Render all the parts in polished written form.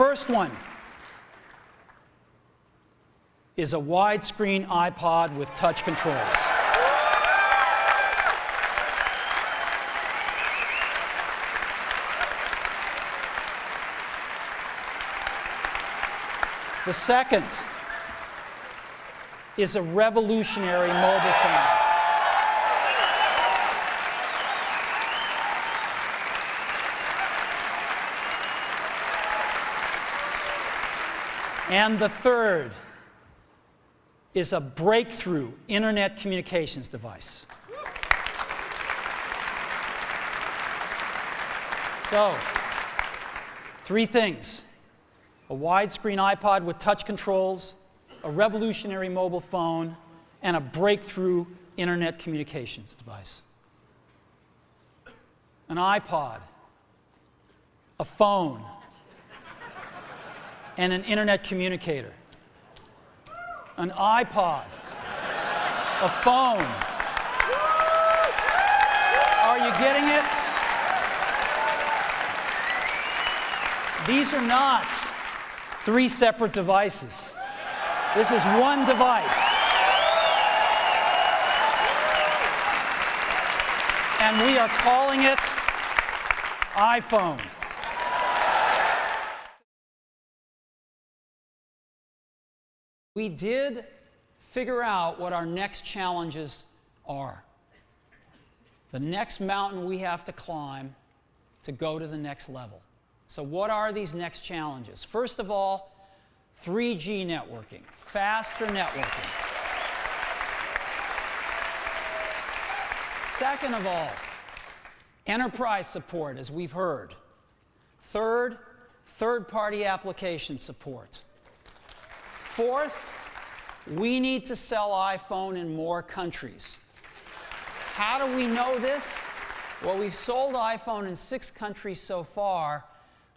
first one is a widescreen iPod with touch controls. The second is a revolutionary mobile phone. And the third is a breakthrough internet communications device. So, three things: a widescreen iPod with touch controls, a revolutionary mobile phone, and a breakthrough internet communications device. An iPod, a phone, and an internet communicator. An iPod, a phone. Are you getting it? These are not three separate devices. This is one device. And we are calling it iPhone. We did figure out what our next challenges are. The next mountain we have to climb to go to the next level. So what are these next challenges? First of all, 3G networking, faster networking. Second of all, enterprise support, as we've heard. Third, third-party application support. Fourth, we need to sell iPhone in more countries. How do we know this? Well, we've sold iPhone in 6 countries so far,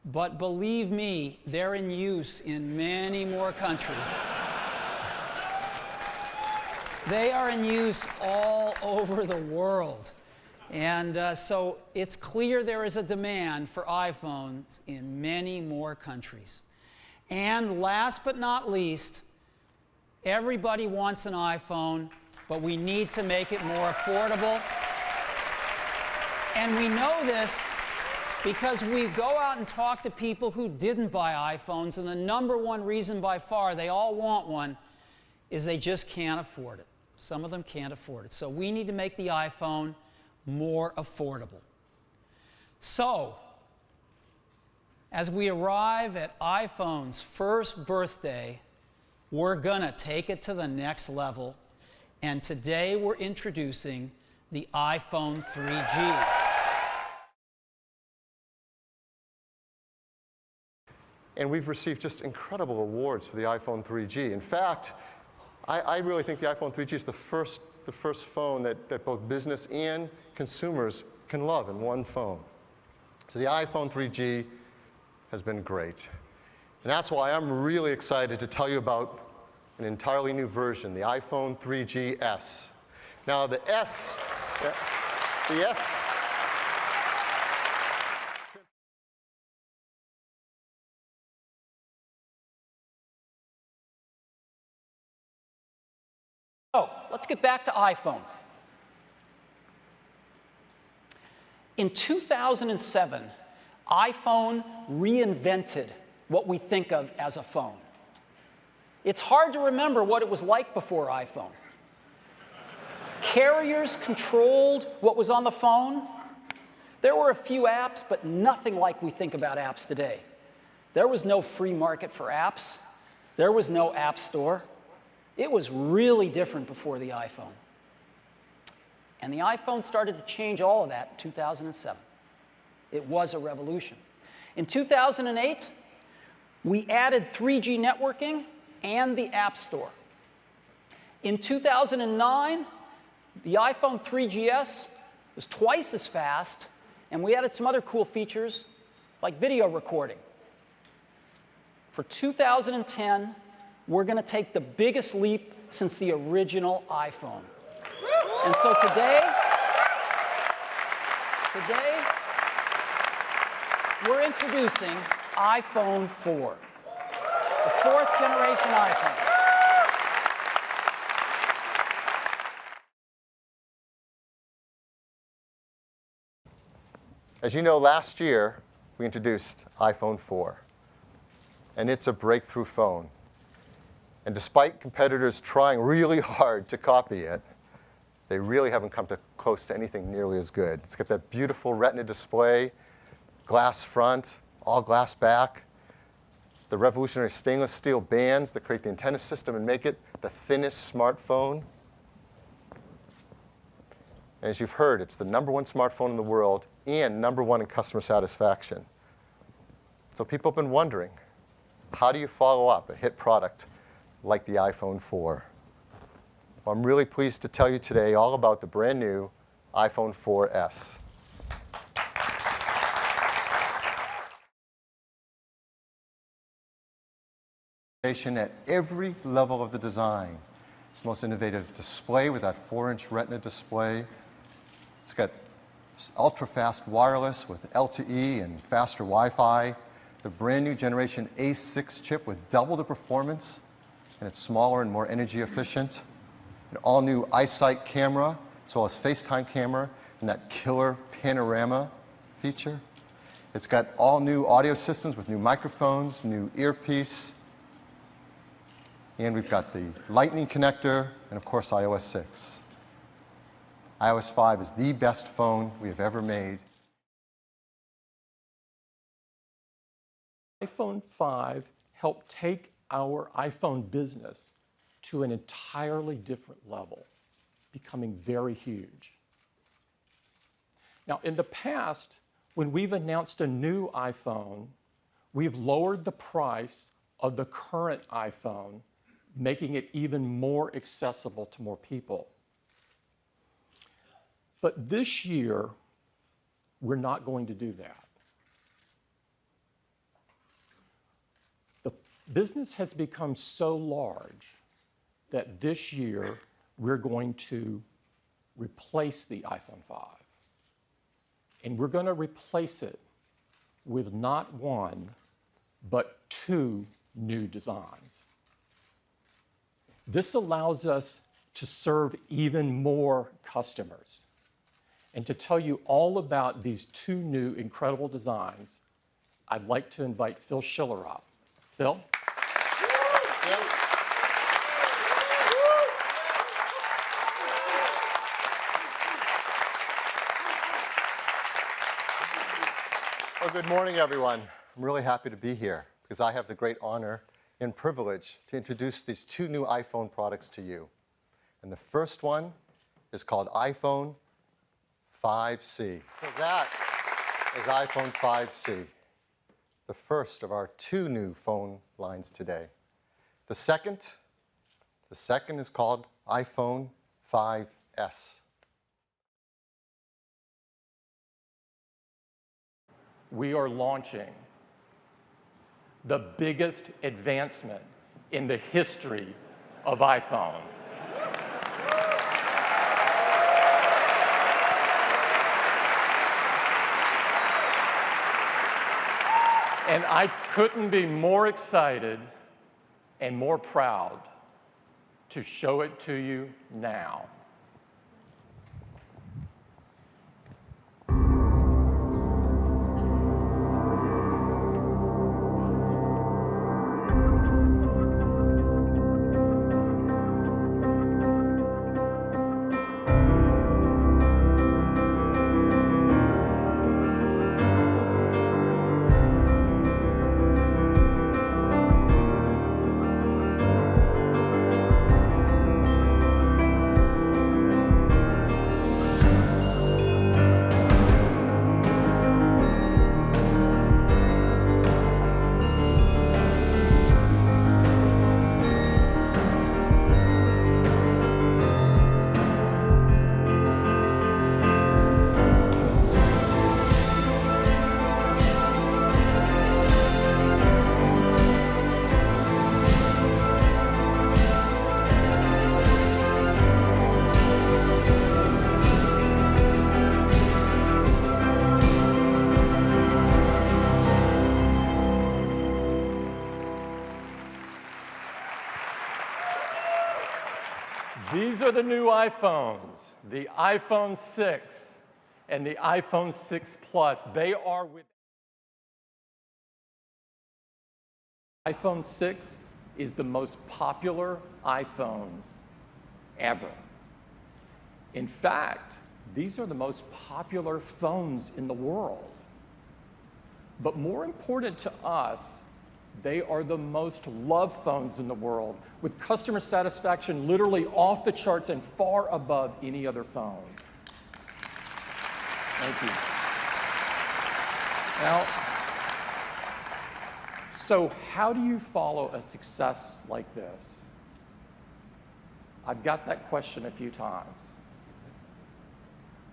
but believe me, they're in use in many more countries. They are in use all over the world. And so it's clear there is a demand for iPhones in many more countries. And last but not least, everybody wants an iPhone, but we need to make it more affordable. And we know this because we go out and talk to people who didn't buy iPhones, and the number one reason by far they all want one is they just can't afford it. Some of them can't afford it. So we need to make the iPhone more affordable. So, as we arrive at iPhone's first birthday, we're going to take it to the next level. And today we're introducing the iPhone 3G. And we've received just incredible awards for the iPhone 3G. In fact, I really think the iPhone 3G is the first phone that both business and consumers can love in one phone. So the iPhone 3G has been great. And that's why I'm really excited to tell you about an entirely new version, the iPhone 3GS. Now the S. So, let's get back to iPhone. In 2007, iPhone reinvented what we think of as a phone. It's hard to remember what it was like before iPhone. Carriers controlled what was on the phone. There were a few apps, but nothing like we think about apps today. There was no free market for apps. There was no app store. It was really different before the iPhone. And the iPhone started to change all of that in 2007. It was a revolution. In 2008, we added 3G networking and the App Store. In 2009, the iPhone 3GS was twice as fast, and we added some other cool features like video recording. For 2010, we're going to take the biggest leap since the original iPhone. And so today, we're introducing iPhone 4, the fourth generation iPhone. As you know, last year we introduced iPhone 4, and it's a breakthrough phone. And despite competitors trying really hard to copy it, they really haven't come close to anything nearly as good. It's got that beautiful Retina display, glass front, all glass back, the revolutionary stainless steel bands that create the antenna system and make it the thinnest smartphone. And as you've heard, it's the #1 smartphone in the world and #1 in customer satisfaction. So people have been wondering, how do you follow up a hit product like the iPhone 4? Well, I'm really pleased to tell you today all about the brand new iPhone 4S. At every level of the design. It's the most innovative display with that 4-inch Retina display. It's got ultra-fast wireless with LTE and faster Wi-Fi. The brand new generation A6 chip with double the performance, and it's smaller and more energy efficient. An all-new iSight camera, as well as FaceTime camera, and that killer panorama feature. It's got all new audio systems with new microphones, new earpiece, and we've got the Lightning connector, and of course iOS 6. iOS 5 is the best phone we have ever made. iPhone 5 helped take our iPhone business to an entirely different level, becoming very huge. Now, in the past, when we've announced a new iPhone, we've lowered the price of the current iPhone, making it even more accessible to more people. But this year, we're not going to do that. The business has become so large that this year we're going to replace the iPhone 5. And we're going to replace it with not one, but 2 new designs. This allows us to serve even more customers. And to tell you all about these 2 new incredible designs, I'd like to invite Phil Schiller up. Phil? Well, good morning, everyone. I'm really happy to be here because I have the great honor and privilege to introduce these 2 new iPhone products to you. And the first one is called iPhone 5C. So that is iPhone 5C, the first of our 2 new phone lines today. The second is called iPhone 5S. We are launching the biggest advancement in the history of iPhone. And I couldn't be more excited and more proud to show it to you now. These are the new iPhones, the iPhone 6 and the iPhone 6 Plus. They are with iPhone 6 is the most popular iPhone ever. In fact, these are the most popular phones in the world. But more important to us, they are the most loved phones in the world, with customer satisfaction literally off the charts and far above any other phone. Thank you. Now, so how do you follow a success like this? I've got that question a few times.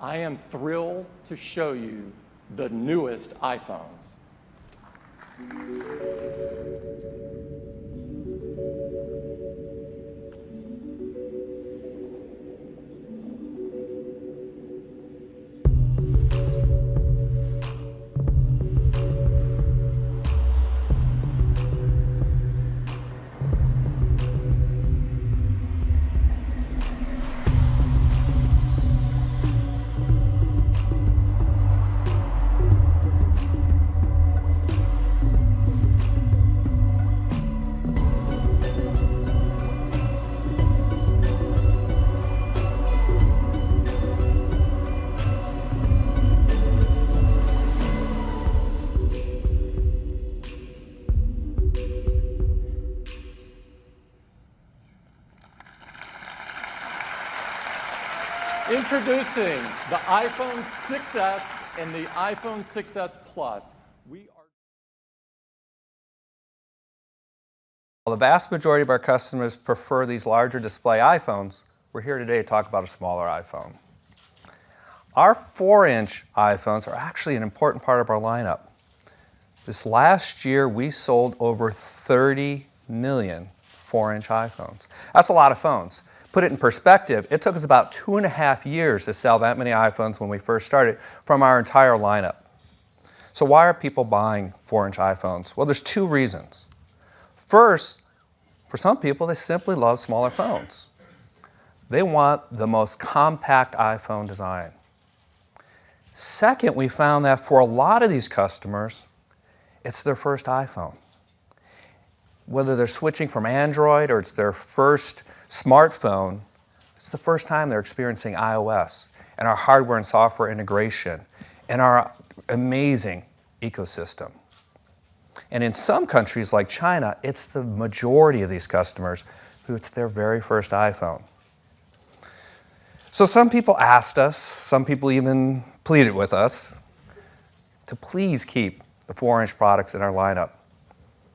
I am thrilled to show you the newest iPhones. Introducing the iPhone 6s and the iPhone 6s Plus. While the vast majority of our customers prefer these larger display iPhones, we're here today to talk about a smaller iPhone. Our 4-inch iPhones are actually an important part of our lineup. This last year, we sold over 30 million 4-inch iPhones. That's a lot of phones. Put it in perspective, it took us about 2.5 years to sell that many iPhones when we first started from our entire lineup. So why are people buying 4-inch iPhones? Well, there's two reasons. First, for some people, they simply love smaller phones. They want the most compact iPhone design. Second, we found that for a lot of these customers, it's their first iPhone. Whether they're switching from Android or it's their first smartphone, it's the first time they're experiencing iOS and our hardware and software integration and our amazing ecosystem. And in some countries like China, it's the majority of these customers who it's their very first iPhone. So some people asked us, some people even pleaded with us to please keep the 4-inch products in our lineup.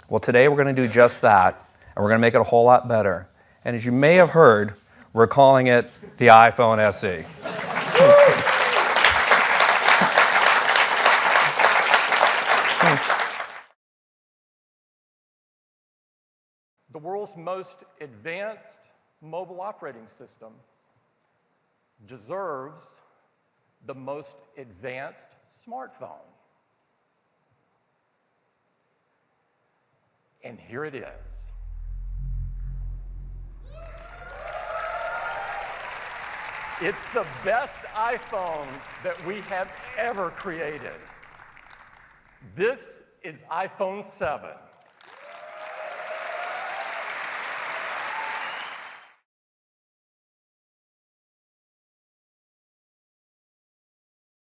Well, today we're going to do just that, and we're going to make it a whole lot better. And as you may have heard, we're calling it the iPhone SE. The world's most advanced mobile operating system deserves the most advanced smartphone. And here it is. It's the best iPhone that we have ever created. This is iPhone 7.